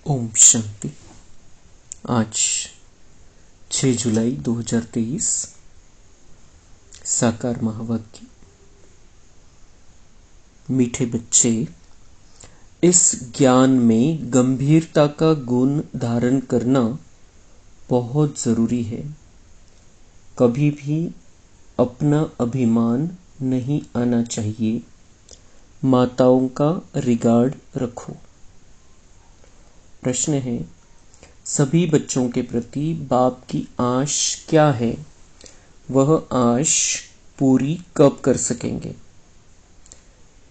ओम शांति। आज 6 जुलाई 2023 साकार महावाक्य। मीठे बच्चे, इस ज्ञान में गंभीरता का गुण धारण करना बहुत जरूरी है। कभी भी अपना अभिमान नहीं आना चाहिए। माताओं का रिगार्ड रखो। प्रश्न है, सभी बच्चों के प्रति बाप की आश क्या है? वह आश पूरी कब कर सकेंगे?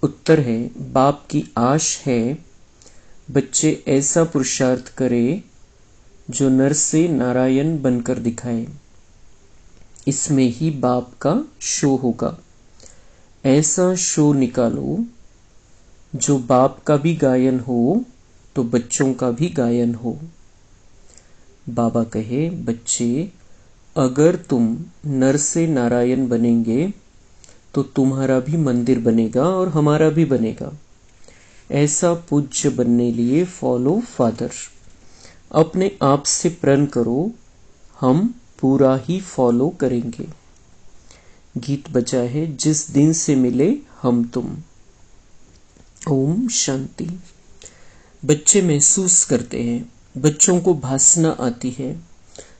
उत्तर है, बाप की आश है बच्चे ऐसा पुरुषार्थ करें जो नर से नारायण बनकर दिखाए। इसमें ही बाप का शो होगा। ऐसा शो निकालो जो बाप का भी गायन हो तो बच्चों का भी गायन हो। बाबा कहे, बच्चे, अगर तुम नर से नारायण बनेंगे तो तुम्हारा भी मंदिर बनेगा और हमारा भी बनेगा। ऐसा पूज्य बनने लिए फॉलो फादर। अपने आप से प्रण करो, हम पूरा ही फॉलो करेंगे। गीत बजा है, जिस दिन से मिले हम तुम। ओम शांति। बच्चे महसूस करते हैं, बच्चों को भासना आती है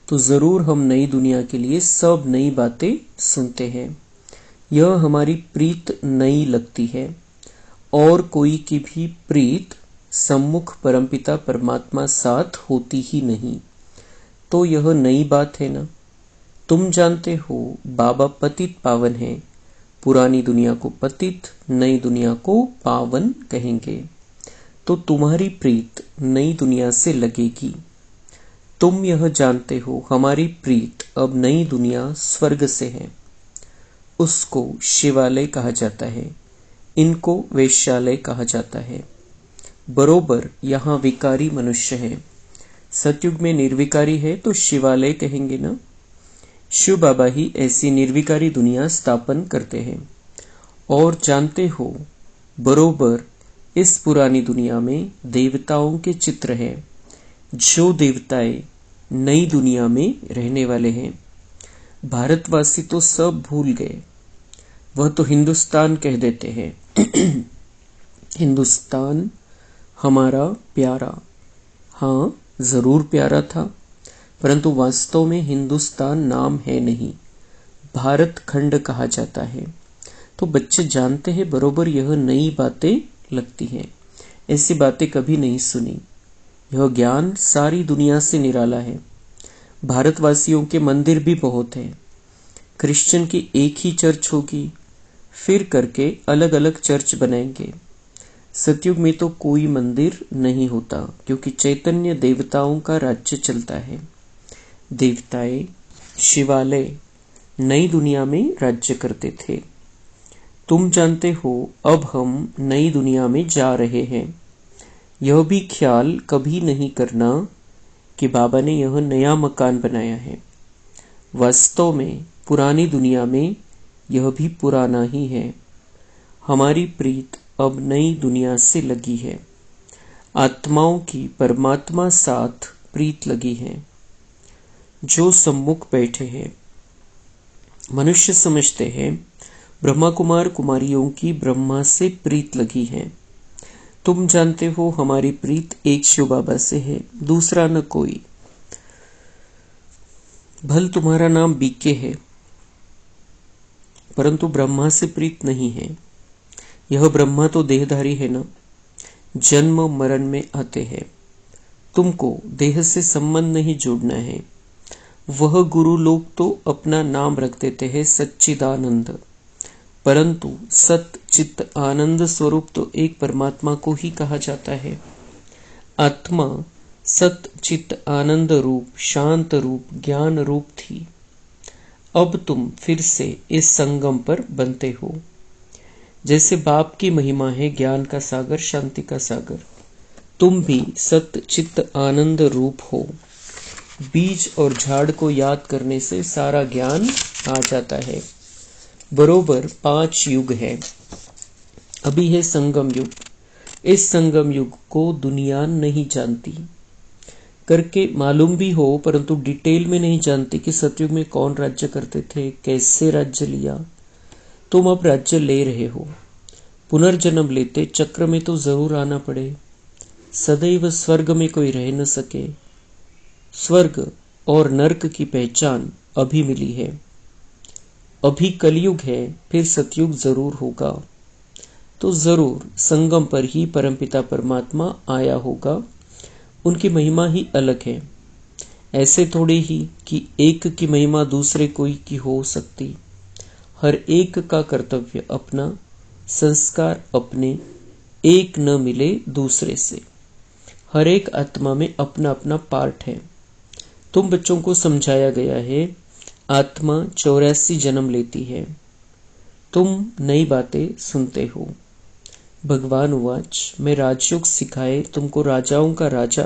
तो जरूर हम नई दुनिया के लिए सब नई बातें सुनते हैं। यह हमारी प्रीत नई लगती है और कोई की भी प्रीत सम्मुख परमपिता परमात्मा साथ होती ही नहीं। तो यह नई बात है ना। तुम जानते हो बाबा पतित पावन है। पुरानी दुनिया को पतित, नई दुनिया को पावन कहेंगे। तो तुम्हारी प्रीत नई दुनिया से लगेगी। तुम यह जानते हो हमारी प्रीत अब नई दुनिया स्वर्ग से है। उसको शिवालय कहा जाता है, इनको वेश्यालय कहा जाता है। बरोबर यहाँ विकारी मनुष्य है। सतयुग में निर्विकारी है तो शिवालय कहेंगे ना। शिव बाबा ही ऐसी निर्विकारी दुनिया स्थापन करते हैं। और जानते हो बरोबर इस पुरानी दुनिया में देवताओं के चित्र हैं। जो देवताएं नई दुनिया में रहने वाले हैं। भारतवासी तो सब भूल गए, वह तो हिंदुस्तान कह देते हैं। हिंदुस्तान हमारा प्यारा, हाँ जरूर प्यारा था, परंतु वास्तव में हिंदुस्तान नाम है नहीं, भारत खंड कहा जाता है। तो बच्चे जानते हैं बरोबर यह नई बातें लगती हैं। ऐसी बातें कभी नहीं सुनी। यह ज्ञान सारी दुनिया से निराला है। भारतवासियों के मंदिर भी बहुत हैं। क्रिश्चियन की एक ही चर्च होगी, फिर करके अलग अलग चर्च बनाएंगे। सतयुग में तो कोई मंदिर नहीं होता क्योंकि चैतन्य देवताओं का राज्य चलता है। देवताएं शिवालय नई दुनिया में राज्य करते थे। तुम जानते हो अब हम नई दुनिया में जा रहे हैं। यह भी ख्याल कभी नहीं करना कि बाबा ने यह नया मकान बनाया है। वास्तव में पुरानी दुनिया में यह भी पुराना ही है। हमारी प्रीत अब नई दुनिया से लगी है। आत्माओं की परमात्मा साथ प्रीत लगी है। जो सम्मुख बैठे हैं, मनुष्य समझते हैं ब्रह्मा कुमार कुमारियों की ब्रह्मा से प्रीत लगी है। तुम जानते हो हमारी प्रीत एक शिव बाबा से है, दूसरा न कोई। भल तुम्हारा नाम बीके है, परंतु ब्रह्मा से प्रीत नहीं है। यह ब्रह्मा तो देहधारी है ना, जन्म मरण में आते हैं। तुमको देह से संबंध नहीं जोड़ना है। वह गुरु लोग तो अपना नाम रख देते हैं सच्चिदानंद, परंतु सत चित्त आनंद स्वरूप तो एक परमात्मा को ही कहा जाता है। आत्मा सत चित्त आनंद रूप, शांत रूप, ज्ञान रूप थी। अब तुम फिर से इस संगम पर बनते हो। जैसे बाप की महिमा है ज्ञान का सागर, शांति का सागर, तुम भी सत चित्त आनंद रूप हो। बीज और झाड़ को याद करने से सारा ज्ञान आ जाता है। बरोबर 5 युग है। अभी है संगम युग। इस संगम युग को दुनिया नहीं जानती। करके मालूम भी हो परंतु डिटेल में नहीं जानते कि सतयुग में कौन राज्य करते थे, कैसे राज्य लिया। तुम अब राज्य ले रहे हो, पुनर्जन्म लेते चक्र में तो जरूर आना पड़े। सदैव स्वर्ग में कोई रह न सके। स्वर्ग और नर्क की पहचान अभी मिली है। अभी कलयुग है, फिर सतयुग जरूर होगा। तो जरूर संगम पर ही परमपिता परमात्मा आया होगा। उनकी महिमा ही अलग है। ऐसे थोड़े ही कि एक की महिमा दूसरे कोई की हो सकती। हर एक का कर्तव्य अपना, संस्कार अपने, एक न मिले दूसरे से। हर एक आत्मा में अपना अपना पार्ट है। तुम बच्चों को समझाया गया है आत्मा 84 जन्म लेती है। तुम नई बातें सुनते हो। भगवान उवाच, मैं राजयोग सिखाए तुमको राजाओं का राजा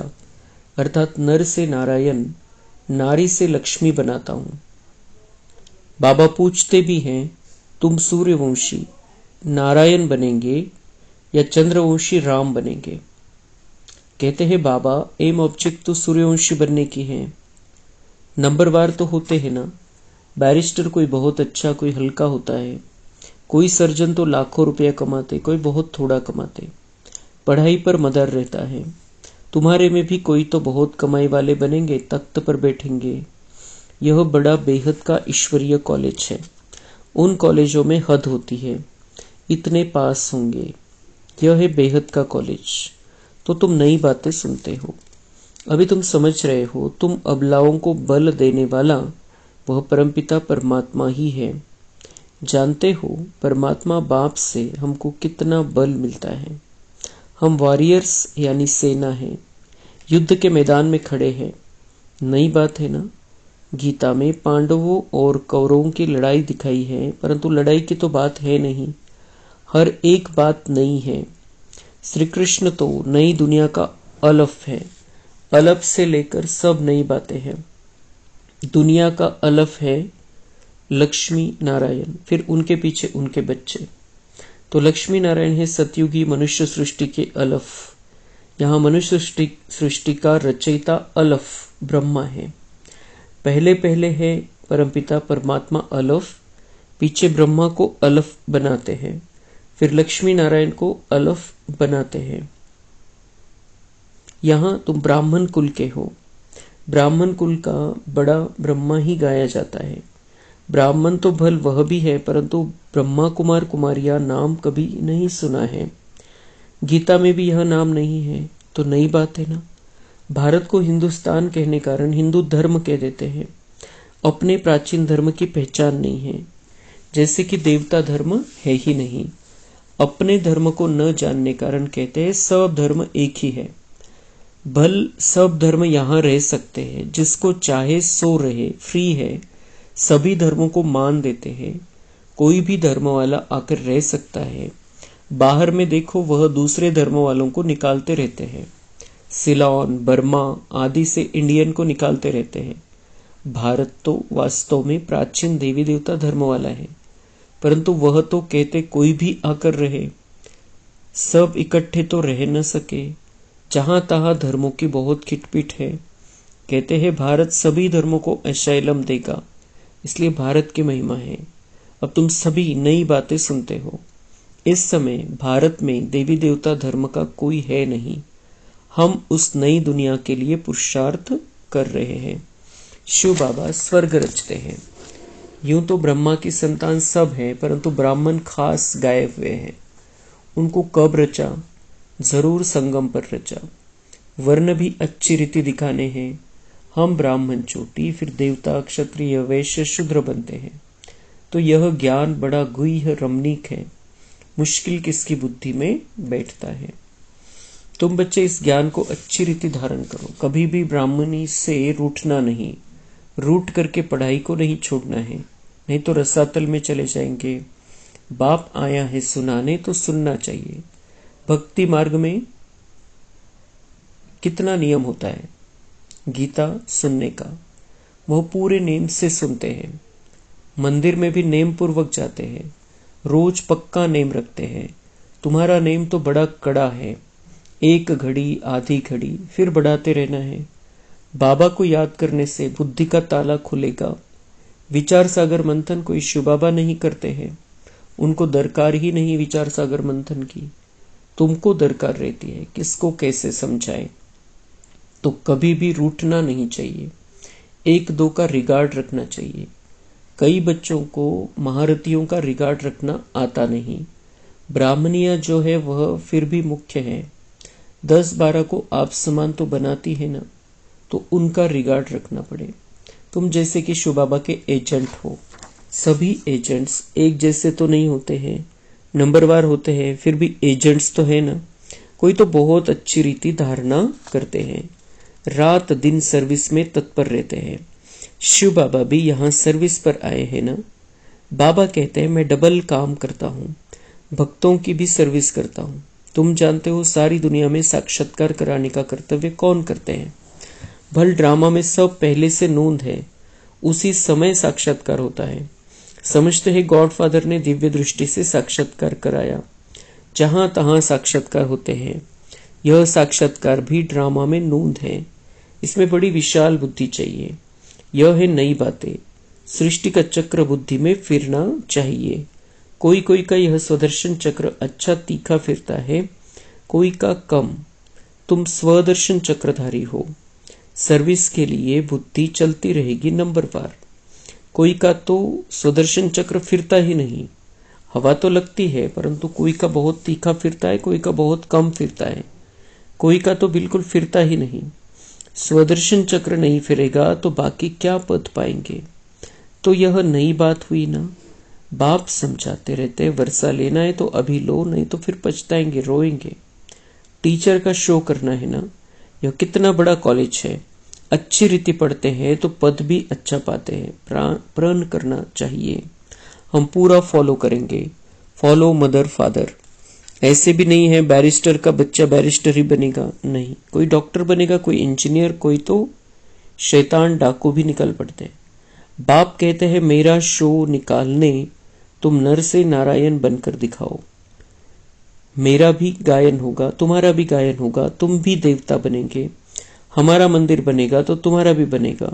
अर्थात नर से नारायण, नारी से लक्ष्मी बनाता हूं। बाबा पूछते भी हैं तुम सूर्यवंशी नारायण बनेंगे या चंद्रवंशी राम बनेंगे। कहते हैं बाबा एम ऑब्जेक्ट तो सूर्यवंशी बनने की है। नंबरवार तो होते हैं ना। बैरिस्टर कोई बहुत अच्छा, कोई हल्का होता है। कोई सर्जन तो लाखों रुपया कमाते, कोई बहुत थोड़ा कमाते। पढ़ाई पर मदार रहता है। तुम्हारे में भी कोई तो बहुत कमाई वाले बनेंगे, तख्त पर बैठेंगे। यह बड़ा बेहद का ईश्वरीय कॉलेज है। उन कॉलेजों में हद होती है, इतने पास होंगे। यह है बेहद का कॉलेज। तो तुम नई बातें सुनते हो। अभी तुम समझ रहे हो तुम अबलाओं को बल देने वाला वह परमपिता परमात्मा ही है। जानते हो परमात्मा बाप से हमको कितना बल मिलता है। हम वॉरियर्स यानी सेना हैं, युद्ध के मैदान में खड़े हैं। नई बात है ना। गीता में पांडवों और कौरवों की लड़ाई दिखाई है, परंतु लड़ाई की तो बात है नहीं। हर एक बात नई है। श्री कृष्ण तो नई दुनिया का अलफ है। अलफ से लेकर सब नई बातें हैं। दुनिया का अलफ है लक्ष्मी नारायण, फिर उनके पीछे उनके बच्चे। तो लक्ष्मी नारायण है सतयुगी मनुष्य सृष्टि के अलफ। यहाँ मनुष्य सृष्टि का रचयिता अलफ ब्रह्मा है। पहले पहले है परमपिता परमात्मा अलफ, पीछे ब्रह्मा को अलफ बनाते हैं, फिर लक्ष्मी नारायण को अलफ बनाते हैं। यहाँ तुम ब्राह्मण कुल के हो। ब्राह्मण कुल का बड़ा ब्रह्मा ही गाया जाता है। ब्राह्मण तो भल वह भी है, परंतु ब्रह्मा कुमार कुमारिया नाम कभी नहीं सुना है। गीता में भी यह नाम नहीं है। तो नई बात है ना। भारत को हिंदुस्तान कहने कारण हिंदू धर्म कह देते हैं। अपने प्राचीन धर्म की पहचान नहीं है, जैसे कि देवता धर्म है ही नहीं। अपने धर्म को न जानने कारण कहते हैं सब धर्म एक ही है। भल सब धर्म यहाँ रह सकते हैं, जिसको चाहे सो रहे, फ्री है। सभी धर्मों को मान देते हैं। कोई भी धर्म वाला आकर रह सकता है। बाहर में देखो वह दूसरे धर्म वालों को निकालते रहते हैं। सिलोन, बर्मा आदि से इंडियन को निकालते रहते हैं। भारत तो वास्तव में प्राचीन देवी देवता धर्म वाला है, परंतु वह तो कहते कोई भी आकर रहे। सब इकट्ठे तो रह न सके। जहां तहां धर्मों की बहुत खिटपिट है। कहते हैं भारत सभी धर्मों को असाइलम देगा, इसलिए भारत की महिमा है। अब तुम सभी नई बातें सुनते हो। इस समय भारत में देवी देवता धर्म का कोई है नहीं। हम उस नई दुनिया के लिए पुरुषार्थ कर रहे हैं। शिव बाबा स्वर्ग रचते हैं। यूं तो ब्रह्मा की संतान सब है, परंतु ब्राह्मण खास गाए हुए हैं। उनको कब रचा? जरूर संगम पर रचा। वर्ण भी अच्छी रीति दिखाने हैं। हम ब्राह्मण चोटी, फिर देवता, क्षत्रिय, वैश्य, शूद्र बनते हैं। तो यह ज्ञान बड़ा गुह्य रमणीक है। मुश्किल किसकी बुद्धि में बैठता है। तुम बच्चे इस ज्ञान को अच्छी रीति धारण करो। कभी भी ब्राह्मणी से रूठना नहीं। रूठ करके पढ़ाई को नहीं छोड़ना है, नहीं तो रसातल में चले जाएंगे। बाप आया है सुनाने तो सुनना चाहिए। भक्ति मार्ग में कितना नियम होता है गीता सुनने का, वह पूरे नेम से सुनते हैं। मंदिर में भी नेम पूर्वक जाते हैं। रोज पक्का नेम रखते हैं। तुम्हारा नेम तो बड़ा कड़ा है। एक घड़ी, आधी घड़ी, फिर बढ़ाते रहना है। बाबा को याद करने से बुद्धि का ताला खुलेगा। विचार सागर मंथन कोई शिव बाबा नहीं करते हैं, उनको दरकार ही नहीं विचार सागर मंथन की। तुमको दरकार रहती है, किसको कैसे समझाए। तो कभी भी रूठना नहीं चाहिए, एक दो का रिगार्ड रखना चाहिए। कई बच्चों को महारथियों का रिगार्ड रखना आता नहीं। ब्राह्मणिया जो है वह फिर भी मुख्य है, 10-12 को आप समान तो बनाती है ना, तो उनका रिगार्ड रखना पड़े। तुम जैसे कि शिव बाबा के एजेंट हो। सभी एजेंट्स एक जैसे तो नहीं होते हैं, नंबरवार होते हैं, फिर भी एजेंट्स तो है ना। कोई तो बहुत अच्छी रीति धारणा करते हैं, रात दिन सर्विस में तत्पर रहते हैं। शिव बाबा भी यहाँ सर्विस पर आए हैं ना। बाबा कहते हैं मैं डबल काम करता हूँ, भक्तों की भी सर्विस करता हूँ। तुम जानते हो सारी दुनिया में साक्षात्कार कराने का कर्तव्य कौन करते हैं। भल ड्रामा में सब पहले से नोंद है, उसी समय साक्षात्कार होता है। समझते हैं गॉडफादर ने दिव्य दृष्टि से साक्षात्कार कराया, जहां तहां साक्षात्कार होते हैं। यह साक्षात्कार भी ड्रामा में नोंद है, इसमें बड़ी विशाल बुद्धि चाहिए। यह है नई बातें, सृष्टि का चक्र बुद्धि में फिरना चाहिए। कोई कोई का यह स्वदर्शन चक्र अच्छा तीखा फिरता है, कोई का कम। तुम स्वदर्शन चक्रधारी हो, सर्विस के लिए बुद्धि चलती रहेगी नंबरवार। कोई का तो स्वदर्शन चक्र फिरता ही नहीं, हवा तो लगती है, परंतु कोई का बहुत तीखा फिरता है, कोई का बहुत कम फिरता है, कोई का तो बिल्कुल फिरता ही नहीं। स्वदर्शन चक्र नहीं फिरेगा तो बाकी क्या पद पाएंगे। तो यह नई बात हुई ना। बाप समझाते रहते, वर्षा लेना है तो अभी लो, नहीं तो फिर पछताएंगे, रोएंगे। टीचर का शो करना है ना। यह कितना बड़ा कॉलेज है, अच्छी रीति पढ़ते हैं तो पद भी अच्छा पाते हैं। प्रण करना चाहिए, हम पूरा फॉलो करेंगे। Follow mother father. ऐसे भी नहीं है बैरिस्टर का बच्चा बैरिस्टर ही बनेगा, नहीं। कोई डॉक्टर बनेगा, कोई इंजीनियर, कोई तो शैतान डाकू भी निकल पड़ते हैं। बाप कहते हैं मेरा शो निकालने तुम नर से नारायण बनकर दिखाओ। मेरा भी गायन होगा, तुम्हारा भी गायन होगा, तुम भी देवता बनेंगे। हमारा मंदिर बनेगा तो तुम्हारा भी बनेगा।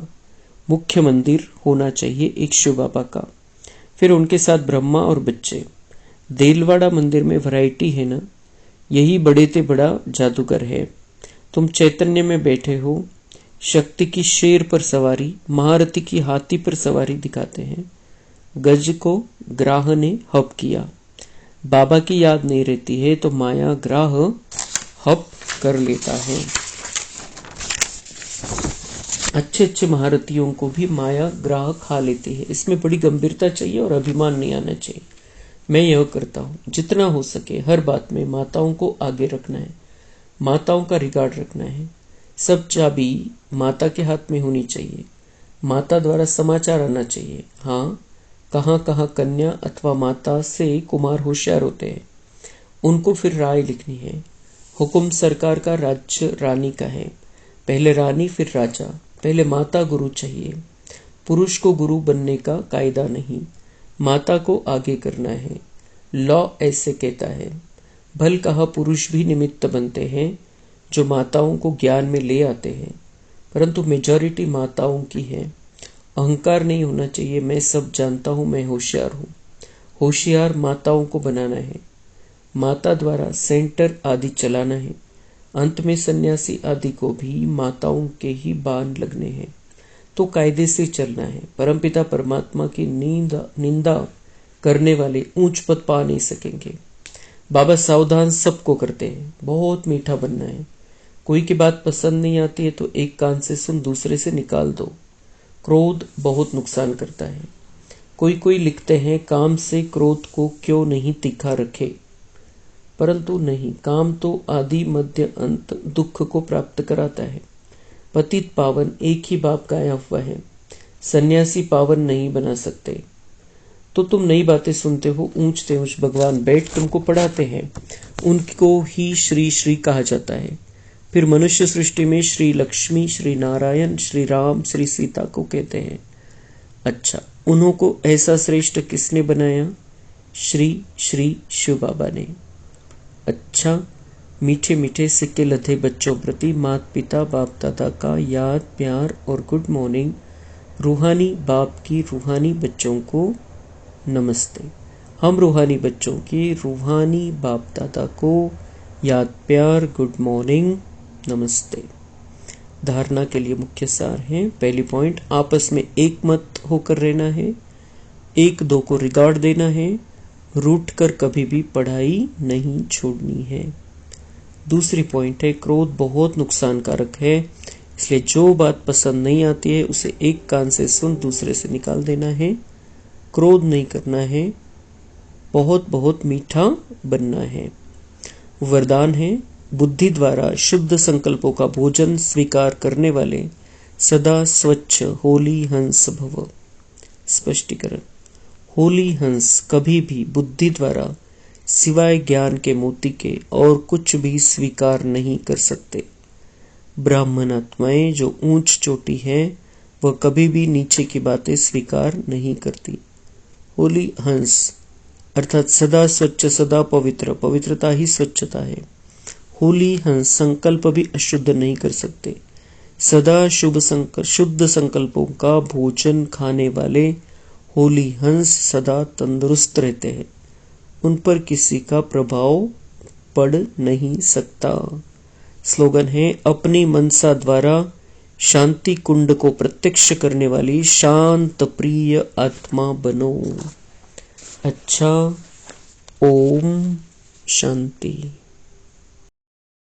मुख्य मंदिर होना चाहिए एक शिव बाबा का, फिर उनके साथ ब्रह्मा और बच्चे। देलवाड़ा मंदिर में वैरायटी है ना, यही बड़े ते बड़ा जादूगर है। तुम चैतन्य में बैठे हो, शक्ति की शेर पर सवारी, महारथी की हाथी पर सवारी दिखाते हैं। गज को ग्राह ने हप किया। बाबा की याद नहीं रहती है तो माया ग्राह हप कर लेता है। अच्छे अच्छे महारथियों को भी माया ग्राह खा लेती है। इसमें बड़ी गंभीरता चाहिए और अभिमान नहीं आना चाहिए। मैं यह करता हूँ, जितना हो सके हर बात में माताओं को आगे रखना है, माताओं का रिगार्ड रखना है। सब चाबी माता के हाथ में होनी चाहिए, माता द्वारा समाचार आना चाहिए। हाँ, कहाँ कहाँ कन्या अथवा माता से कुमार होशियार होते हैं, उनको फिर राय लिखनी है। हुकुम सरकार का, राज्य रानी का है। पहले रानी फिर राजा, पहले माता गुरु चाहिए। पुरुष को गुरु बनने का कायदा नहीं, माता को आगे करना है। लॉ ऐसे कहता है। भल कहा पुरुष भी निमित्त बनते हैं जो माताओं को ज्ञान में ले आते हैं, परंतु मेजॉरिटी माताओं की है। अहंकार नहीं होना चाहिए, मैं सब जानता हूं, मैं होशियार हूं। होशियार माताओं को बनाना है, माता द्वारा सेंटर आदि चलाना है। अंत में सन्यासी आदि को भी माताओं के ही बाण लगने हैं, तो कायदे से चलना है। परमपिता परमात्मा की निंदा करने वाले ऊंच पद पा नहीं सकेंगे। बाबा सावधान सबको करते हैं, बहुत मीठा बनना है। कोई की बात पसंद नहीं आती है तो एक कान से सुन, दूसरे से निकाल दो। क्रोध बहुत नुकसान करता है। कोई कोई लिखते हैं काम से क्रोध को क्यों नहीं तीखा रखे, परंतु नहीं, काम तो आदि मध्य अंत दुख को प्राप्त कराता है। पतित पावन एक ही बाप गाया हुआ है, सन्यासी पावन नहीं बना सकते। तो तुम नई बातें सुनते हो, ऊंचते ऊंच भगवान बैठ तुमको पढ़ाते हैं, उनको ही श्री श्री कहा जाता है। फिर मनुष्य सृष्टि में श्री लक्ष्मी, श्री नारायण, श्री राम, श्री सीता को कहते हैं। अच्छा, उन्हों को ऐसा श्रेष्ठ किसने बनाया? श्री श्री शिव बाबा ने। अच्छा, मीठे मीठे सिक्के लधे बच्चों प्रति माता पिता बाप दादा का याद प्यार और गुड मॉर्निंग। रूहानी बाप की रूहानी बच्चों को नमस्ते। हम रूहानी बच्चों की रूहानी बाप दादा को याद प्यार गुड मॉर्निंग नमस्ते। धारणा के लिए मुख्य सार है। पहली पॉइंट, आपस में एक मत होकर रहना है, एक दो को रिगार्ड देना है, रूठ कर कभी भी पढ़ाई नहीं छोड़नी है। दूसरी पॉइंट है, क्रोध बहुत नुकसानकारक है, इसलिए जो बात पसंद नहीं आती है उसे एक कान से सुन दूसरे से निकाल देना है। क्रोध नहीं करना है, बहुत बहुत मीठा बनना है। वरदान है, बुद्धि द्वारा शुद्ध संकल्पों का भोजन स्वीकार करने वाले सदा स्वच्छ होली हंस भव। स्पष्टीकरण, होली हंस कभी भी बुद्धि द्वारा सिवाय ज्ञान के मोती के और कुछ भी स्वीकार नहीं कर सकते। ब्राह्मण आत्माएं जो ऊंच चोटी है वह कभी भी नीचे की बातें स्वीकार नहीं करती। होली हंस अर्थात सदा स्वच्छ सदा पवित्र, पवित्रता ही स्वच्छता है। होली हंस संकल्प भी अशुद्ध नहीं कर सकते। सदा शुद्ध संकल्पों का भोजन खाने वाले होली हंस सदा तंदुरुस्त रहते हैं, उन पर किसी का प्रभाव पड़ नहीं सकता। स्लोगन है, अपनी मनसा द्वारा शांति कुंड को प्रत्यक्ष करने वाली शांत प्रिय आत्मा बनो। अच्छा, ओम शांति।